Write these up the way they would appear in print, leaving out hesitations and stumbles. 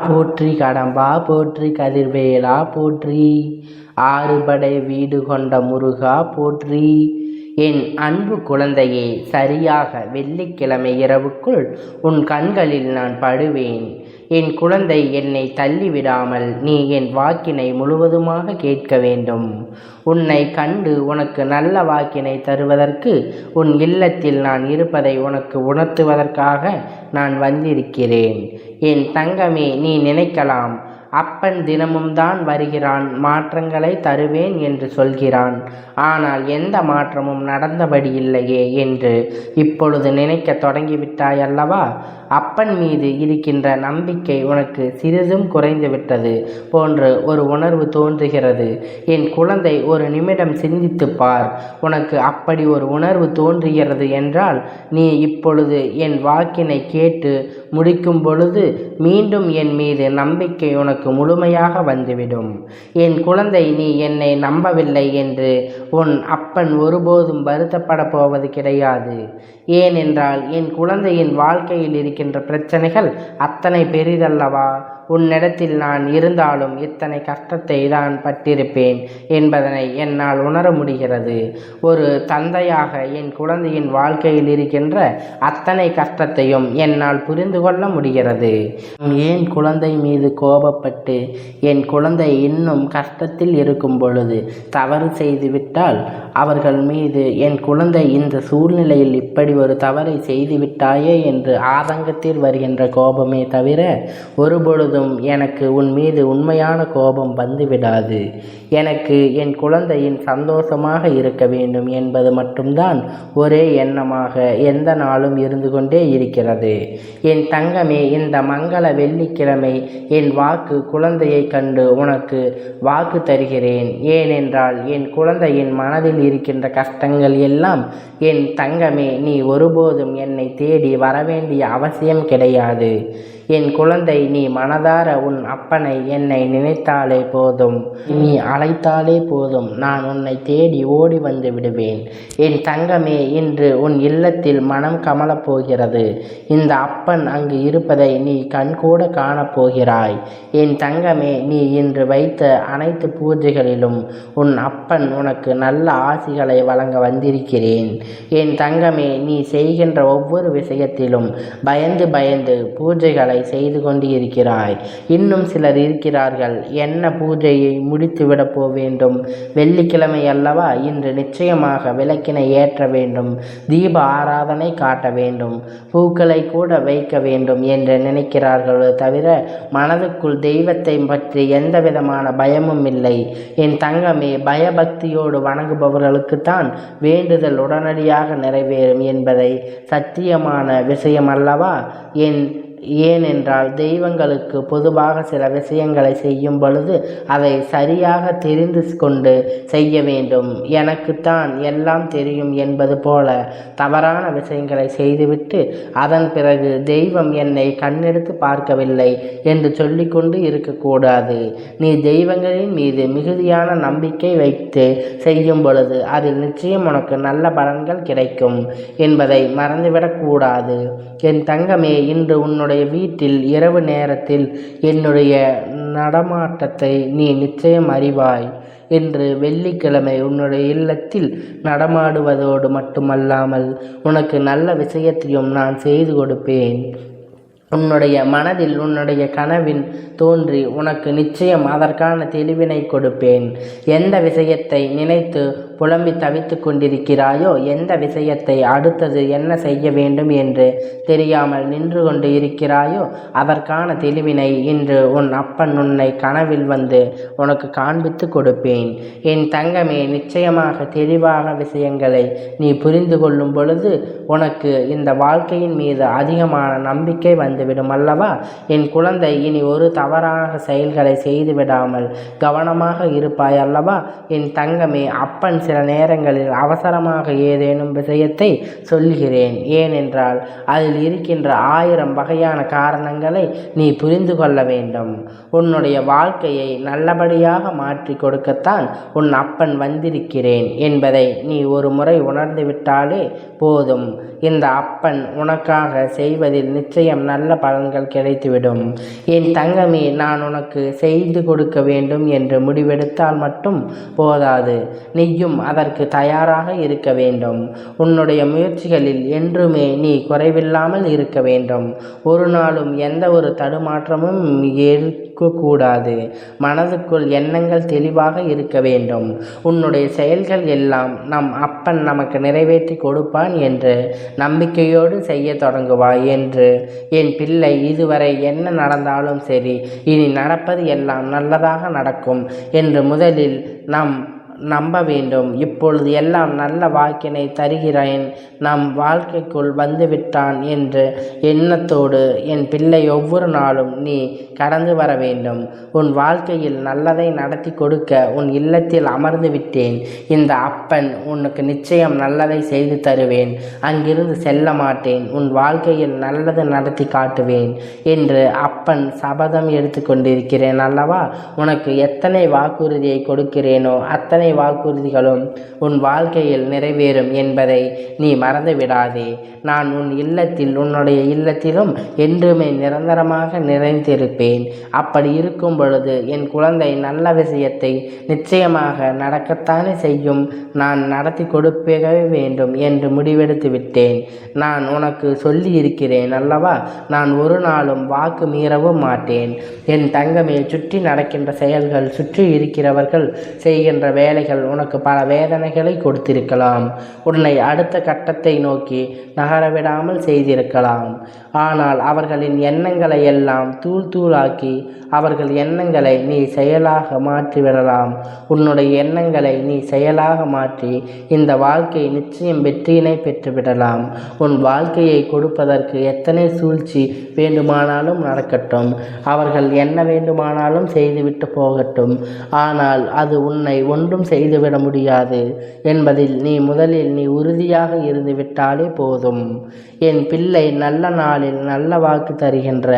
போற்றி கடம்பா போற்றி கதிர்வேலா போற்றி ஆறுபடை வீடு கொண்ட முருகா போற்றி. என் அன்பு குழந்தையே, சரியாக வெள்ளிக்கிழமை இரவுக்குள் உன் கண்களில் நான் படுவேன். என் குழந்தை, என்னை தள்ளிவிடாமல் நீ என் வாக்கினை முழுவதுமாக கேட்க வேண்டும். உன்னை கண்டு உனக்கு நல்ல வாக்கினை தருவதற்கு உன் இல்லத்தில் நான் இருப்பதை உனக்கு உணர்த்துவதற்காக நான் வந்திருக்கிறேன். என் தங்கமே, நீ நினைக்கலாம், அப்பன் தினமும் தான் வருகிறான், மாற்றங்களை தருவேன் என்று சொல்கிறான், ஆனால் எந்த மாற்றமும் நடந்தபடி இல்லையே என்று இப்பொழுது நினைக்க தொடங்கிவிட்டாய் அல்லவா? அப்பன் மீது இருக்கின்ற நம்பிக்கை உனக்கு சிறிதும் குறைந்து விட்டது போன்று ஒரு உணர்வு தோன்றுகிறது. என் குழந்தை, ஒரு நிமிடம் சிந்தித்து பார். உனக்கு அப்படி ஒரு உணர்வு தோன்றுகிறது என்றால் நீ இப்பொழுது என் வாக்கினை கேட்டு முடிக்கும் பொழுது மீண்டும் என் மீது நம்பிக்கை உனக்கு முழுமையாக வந்துவிடும். என் குழந்தை, நீ என்னை நம்பவில்லை என்று உன் அப்பன் ஒருபோதும் வருத்தப்பட போவது கிடையாது. ஏனென்றால் என் குழந்தையின் வாழ்க்கையில் இருக்கின்ற பிரச்சனைகள் அத்தனை பெரிதல்லவா? உன்னிடத்தில் நான் இருந்தாலும் இத்தனை கஷ்டத்தை தான் பட்டிருப்பேன் என்பதனை என்னால் உணர முடிகிறது. ஒரு தந்தையாக என் குழந்தையின் வாழ்க்கையில் இருக்கின்ற அத்தனை கஷ்டத்தையும் என்னால் புரிந்து கொள்ள முடிகிறது. ஏன் குழந்தை மீது கோபப்பட்டு என் குழந்தை இன்னும் கஷ்டத்தில் இருக்கும் பொழுது தவறு செய்துவிட்டால் அவர்கள் மீது என் குழந்தை இந்த சூழ்நிலையில் இப்படி ஒரு தவறை செய்துவிட்டாயே என்று ஆதங்கத்தில் வருகின்ற கோபமே தவிர ஒருபொழுதும் எனக்கு உன் மீது உண்மையான கோபம் வந்துவிடாது. எனக்கு என் குழந்தையின் சந்தோஷமாக இருக்க வேண்டும் என்பது மட்டும்தான் ஒரே எண்ணமாக எந்த நாளும் இருந்து கொண்டே இருக்கிறது. என் தங்கமே, இந்த மங்கள வெள்ளிக்கிழமை என் வாக்கு குழந்தையை கண்டு உனக்கு வாக்கு தருகிறேன். ஏனென்றால் என் குழந்தையின் மனதில் இருக்கின்ற கஷ்டங்கள் எல்லாம் என் தங்கமே, நீ ஒருபோதும் என்னை தேடி வரவேண்டிய அவசியம் கிடையாது. என் குழந்தை, நீ மனதார உன் அப்பனை என்னை நினைத்தாலே போதும், நீ அழைத்தாலே போதும், நான் உன்னை தேடி ஓடி வந்து விடுவேன். என் தங்கமே, இன்று உன் இல்லத்தில் மனம் கமலப் போகிறது. இந்த அப்பன் அங்கு இருப்பதை நீ கண்கூட காணப்போகிறாய். என் தங்கமே, நீ இன்று வைத்த அனைத்து பூஜைகளிலும் உன் அப்பன் உனக்கு நல்ல ஆசிகளை வழங்க வந்திருக்கிறேன். என் தங்கமே, நீ செய்கின்ற ஒவ்வொரு விஷயத்திலும் பயந்து பயந்து பூஜைகளை செய்து கொண்டு இருக்கிறாய். இன்னும் சிலர் இருக்கிறார்கள், என்ன பூஜையை முடித்துவிட வேண்டும், வெள்ளிக்கிழமை அல்லவா, இன்று நிச்சயமாக விளக்கினை ஏற்ற வேண்டும், தீப ஆராதனை காட்ட வேண்டும், பூக்களை கூட வைக்க வேண்டும் என்று நினைக்கிறார்களோ தவிர மனதுக்குள் தெய்வத்தை பற்றி எந்த விதமான பயமும் இல்லை. என் தங்கமே, பயபக்தியோடு வணங்குபவர்களுக்குத்தான் வேண்டுதல் உடனடியாக நிறைவேறும் என்பதை சத்தியமான விஷயம் அல்லவா? ஏனென்றால் தெய்வங்களுக்கு பொதுவாக சில விஷயங்களை செய்யும் பொழுது அதை சரியாக தெரிந்து கொண்டு செய்ய வேண்டும். எனக்குத்தான் எல்லாம் தெரியும் என்பது போல தவறான விஷயங்களை செய்துவிட்டு அதன் பிறகு தெய்வம் என்னை கண்ணெடுத்து பார்க்கவில்லை என்று சொல்லிக்கொண்டு இருக்கக்கூடாது. நீ தெய்வங்களின் மீது மிகுதியான நம்பிக்கை வைத்து செய்யும் பொழுது அதில் நிச்சயம் உனக்கு நல்ல பலன்கள் கிடைக்கும் என்பதை மறந்துவிடக்கூடாது. என் தங்கமே, இன்று உன்னுடைய வீட்டில் இரவு நேரத்தில் என்னுடைய நடமாட்டத்தை நீ நிச்சயம் அறிவாய். இன்று வெள்ளிக்கிழமை உன்னுடைய இல்லத்தில் நடமாடுவதோடு மட்டுமல்லாமல் உனக்கு நல்ல விஷயத்தையும் நான் செய்து கொடுப்பேன். உன்னுடைய மனதில் உன்னுடைய கனவில் தோன்றி உனக்கு நிச்சயம் அதற்கான தெளிவினை கொடுப்பேன். எந்த விஷயத்தை நினைத்து புலம்பி தவித்து கொண்டிருக்கிறாயோ, எந்த விஷயத்தை அடுத்தது என்ன செய்ய வேண்டும் என்று தெரியாமல் நின்று கொண்டு இருக்கிறாயோ அதற்கான தெளிவினை இன்று உன் அப்பன் உன்னை கனவில் வந்து உனக்கு காண்பித்து கொடுப்பேன். என் தங்கமே, நிச்சயமாக தெளிவாக விஷயங்களை நீ புரிந்து கொள்ளும் பொழுது உனக்கு இந்த வாழ்க்கையின் மீது அதிகமான நம்பிக்கை வந்துவிடும் அல்லவா? என் குழந்தை, இனி ஒரு தவறான செயல்களை செய்து விடாமல் கவனமாக இருப்பாய் அல்லவா? என் தங்கமே, அப்பன் சில நேரங்களில் அவசரமாக ஏதேனும் விஷயத்தை சொல்லுகிறேன். ஏனென்றால் அதில் இருக்கின்ற 1000 வகையான காரணங்களை நீ புரிந்து கொள்ள வேண்டும். உன்னுடைய வாழ்க்கையை நல்லபடியாக மாற்றி கொடுக்கத்தான் உன் அப்பன் வந்திருக்கிறேன் என்பதை நீ ஒரு முறை உணர்ந்து விட்டாலே போதும். இந்த அப்பன் உனக்காக செய்வதில் நிச்சயம் நல்ல பலன்கள் கிடைத்துவிடும். என் தங்கமே, நான் உனக்கு செய்து கொடுக்க வேண்டும் என்று முடிவெடுத்தால் மட்டும் போதாது, நீயும் அதற்கு தயாராக இருக்க வேண்டும். உன்னுடைய முயற்சிகளில் என்றுமே நீ குறைவில்லாமல் இருக்க வேண்டும். ஒரு நாளும் எந்த ஒரு தடுமாற்றமும் இருக்கக்கூடாது. மனதுக்குள் எண்ணங்கள் தெளிவாக இருக்க வேண்டும். உன்னுடைய செயல்கள் எல்லாம் நம் அப்பன் நமக்கு நிறைவேற்றி கொடுப்பான் என்று நம்பிக்கையோடு செய்ய தொடங்குவாய் என்று என் பிள்ளை. இதுவரை என்ன நடந்தாலும் சரி, இனி நடப்பது எல்லாம் நல்லதாக நடக்கும் என்று முதலில் நம்ப வேண்டும். இப்பொழுது எல்லாம் நல்ல வாக்கினை தருகிறேன், நம் வாழ்க்கைக்குள் வந்துவிட்டான் என்ற எண்ணத்தோடு என் பிள்ளை ஒவ்வொரு நாளும் நீ கடந்து வர வேண்டும். உன் வாழ்க்கையில் நல்லதை நடத்தி கொடுக்க உன் இல்லத்தில் அமர்ந்து விட்டேன். இந்த அப்பன் உனக்கு நிச்சயம் நல்லதை செய்து தருவேன். அங்கிருந்து செல்ல மாட்டேன். உன் வாழ்க்கையில் நல்லது நடத்தி காட்டுவேன் என்று அப்பன் சபதம் எடுத்து கொண்டிருக்கிறேன் அல்லவா? உனக்கு எத்தனை வாக்குறுதியை கொடுக்கிறேனோ அத்தனை வாக்குறுதிகளும் உன் வாழ்க்கையில் நிறைவேறும் என்பதை நீ மறந்து விடாதே. நான் உன் இல்லத்தில், உன்னுடைய இல்லத்திலும் என்றுமே நிரந்தரமாக நிறைந்திருப்பேன். அப்படி இருக்கும் பொழுது என் குழந்தை நல்ல விஷயத்தை நிச்சயமாக நடக்கத்தானே செய்யும். நான் நடத்தி கொடுக்கவே வேண்டும் என்று முடிவெடுத்து விட்டேன். நான் உனக்கு சொல்லி இருக்கிறேன் அல்லவா? நான் ஒரு நாளும் வாக்கு மீறவும் மாட்டேன். என் தங்கமே, சுற்றி நடக்கின்ற செயல்கள், சுற்றி இருக்கிறவர்கள் செய்கின்ற வேலைகள் உனக்கு பல வேதனைகளை கொடுத்திருக்கலாம். உன்னை அடுத்த கட்டத்தை நோக்கி நகரவிடாமல் செய்திருக்கலாம். ஆனால் அவர்களின் எண்ணங்களை எல்லாம் தூள் தூளாக்கி அவர்கள் எண்ணங்களை நீ செயலாக மாற்றிவிடலாம். உன்னுடைய எண்ணங்களை நீ செயலாக மாற்றி இந்த வாழ்க்கை நிச்சயம் வெற்றியினை பெற்றுவிடலாம். உன் வாழ்க்கையை கொடுப்பதற்கு எத்தனை சூழ்ச்சி வேண்டுமானாலும் நடக்கட்டும். அவர்கள் என்ன வேண்டுமானாலும் செய்துவிட்டு போகட்டும். ஆனால் அது உன்னை ஒன்றும் செய்துவிட முடியாது என்பதில் நீ முதலில் உறுதியாக இருந்து விட்டாலே போதும். என் பிள்ளை, நல்ல நாளில் நல்ல வாக்கு தருகின்ற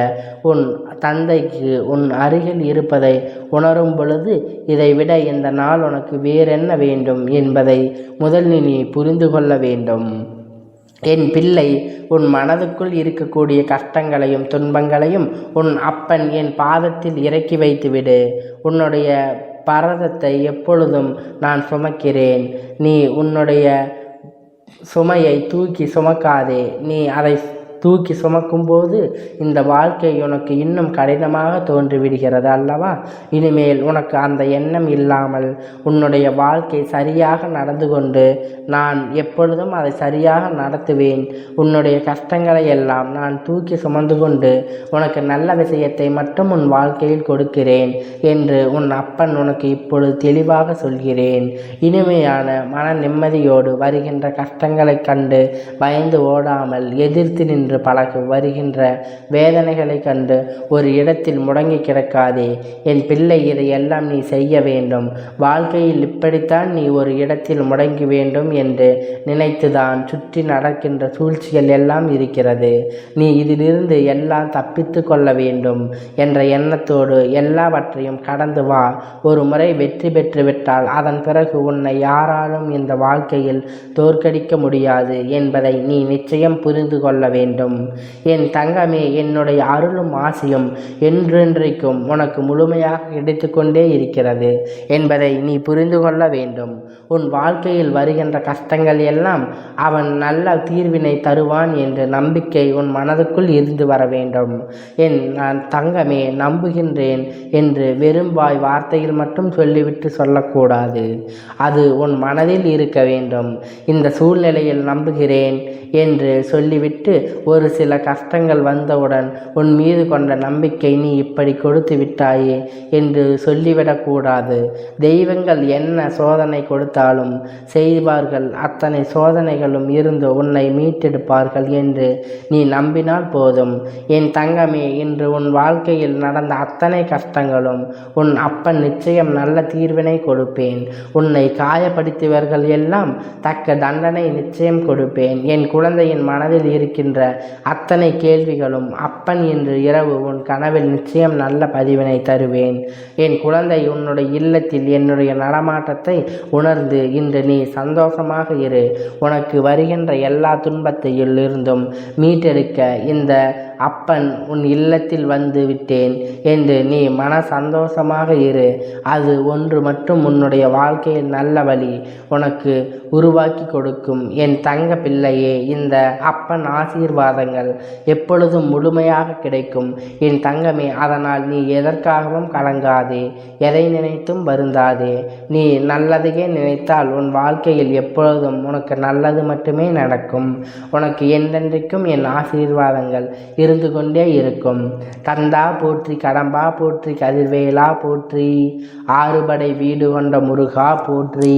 உன் தந்தைக்கு உன் அருகில் இருப்பதை உணரும் பொழுது இதைவிட இந்த நாள் உனக்கு வேறென்ன வேண்டும் என்பதை முதலில் நீ புரிந்து கொள்ள வேண்டும். என் பிள்ளை, உன் மனதுக்குள் இருக்கக்கூடிய கஷ்டங்களையும் துன்பங்களையும் உன் அப்பன் என் பாதத்தில் இறக்கி வைத்துவிடு. உன்னுடைய பரதத்தை எப்பொழுதும் நான் சுமக்கிறேன். நீ உன்னுடைய சுமையை தூக்கி சுமக்காதே. நீ அதை தூக்கி சுமக்கும்போது இந்த வாழ்க்கை உனக்கு இன்னும் கடினமாக தோன்றிவிடுகிறது அல்லவா? இனிமேல் உனக்கு அந்த எண்ணம் இல்லாமல் உன்னுடைய வாழ்க்கை சரியாக நடந்து கொண்டு நான் எப்பொழுதும் அதை சரியாக நடத்துவேன். உன்னுடைய கஷ்டங்களை எல்லாம் நான் தூக்கி சுமந்து கொண்டு உனக்கு நல்ல விஷயத்தை மட்டும் உன் வாழ்க்கையில் கொடுக்கிறேன் என்று உன் அப்பன் உனக்கு இப்பொழுது தெளிவாக சொல்கிறேன். இனிமையான மன நிம்மதியோடு வருகின்ற கஷ்டங்களை கண்டு பயந்து ஓடாமல் எதிர்த்து நின்று பழகு. வருகின்ற வேதனைகளை கண்டு ஒரு இடத்தில் முடங்கி கிடக்காதே. என் பிள்ளை, இதையெல்லாம் நீ செய்ய வேண்டும். வாழ்க்கையில் இப்படித்தான் நீ ஒரு இடத்தில் முடங்கி வேண்டும் என்று நினைத்துதான் சுற்றி நடக்கின்ற சூழ்ச்சிகள் எல்லாம் இருக்கிறது. நீ இதிலிருந்து எல்லாம் தப்பித்து கொள்ள வேண்டும் என்ற எண்ணத்தோடு எல்லாவற்றையும் கடந்து வா. ஒரு முறை வெற்றி பெற்றுவிட்டால் அதன் பிறகு உன்னை யாராலும் இந்த வாழ்க்கையில் தோற்கடிக்க முடியாது என்பதை நீ நிச்சயம் புரிந்து கொள்ள வேண்டும். என் தங்கமே, என்னுடைய அருளும் ஆசையும் என்றென்றைக்கும் உனக்கு முழுமையாக கிடைத்து கொண்டே இருக்கிறது என்பதை நீ புரிந்து கொள்ள வேண்டும். உன் வாழ்க்கையில் வருகின்ற கஷ்டங்கள் எல்லாம் அவன் நல்ல தீர்வினை தருவான் என்ற நம்பிக்கை உன் மனதுக்குள் இருந்து வர வேண்டும். நான் தங்கமே, நம்புகின்றேன் என்று வெறும் வார்த்தையில் மட்டும் சொல்லிவிட்டு சொல்லக்கூடாது. அது உன் மனதில் இருக்க வேண்டும். இந்த சூழ்நிலையில் நம்புகிறேன் என்று சொல்லிவிட்டு ஒரு சில கஷ்டங்கள் வந்தவுடன் உன் மீது கொண்ட நம்பிக்கை நீ இப்படி கொடுத்து விட்டாயே என்று சொல்லிவிடக்கூடாது. தெய்வங்கள் என்ன சோதனை கொடுத்தாலும் செய்வார்கள், அத்தனை சோதனைகளும் இருந்து உன்னை மீட்டெடுப்பார்கள் என்று நீ நம்பினால் போதும். என் தங்கமே, இன்று உன் வாழ்க்கையில் நடந்த அத்தனை கஷ்டங்களும் உன் அப்பன் நிச்சயம் நல்ல தீர்வினை கொடுப்பேன். உன்னை காயப்படுத்தியவர்கள் எல்லாம் தக்க தண்டனை நிச்சயம் கொடுப்பேன். என் குழந்தையின் மனதில் இருக்கின்ற அத்தனை கேள்விகளும் அப்பன் இன்று இரவு உன் கனவில் நிச்சயம் நல்ல பதிவினை தருவேன். என் குழந்தை, உன்னுடைய இல்லத்தில் என்னுடைய நடமாட்டத்தை உணர்ந்து இன்று நீ சந்தோஷமாக இரு. உனக்கு வருகின்ற எல்லா துன்பத்தையில் இருந்தும் மீட்டெடுக்க இந்த அப்பன் உன் இல்லத்தில் வந்து விட்டேன் என்று நீ மன சந்தோஷமாக இரு. அது ஒன்று மட்டும் உன்னுடைய வாழ்க்கையில் நல்ல வழி உனக்கு உருவாக்கி கொடுக்கும். என் தங்க பிள்ளையே, இந்த அப்பன் ஆசீர்வாதங்கள் எப்பொழுதும் முழுமையாக கிடைக்கும் என் தங்கமே. அதனால் நீ எதற்காகவும் கலங்காதே, எதை நினைத்தும் வருந்தாதே. நீ நல்லதையே நினைத்தால் உன் வாழ்க்கையில் எப்பொழுதும் உனக்கு நல்லது மட்டுமே நடக்கும். உனக்கு என்றென்றைக்கும் என் ஆசீர்வாதங்கள் இருந்து கொண்டே இருக்கும். கந்தா போற்றி, கடம்பா போற்றி, கதிர்வேலா போற்றி, ஆறுபடை வீடு கொண்ட முருகா போற்றி.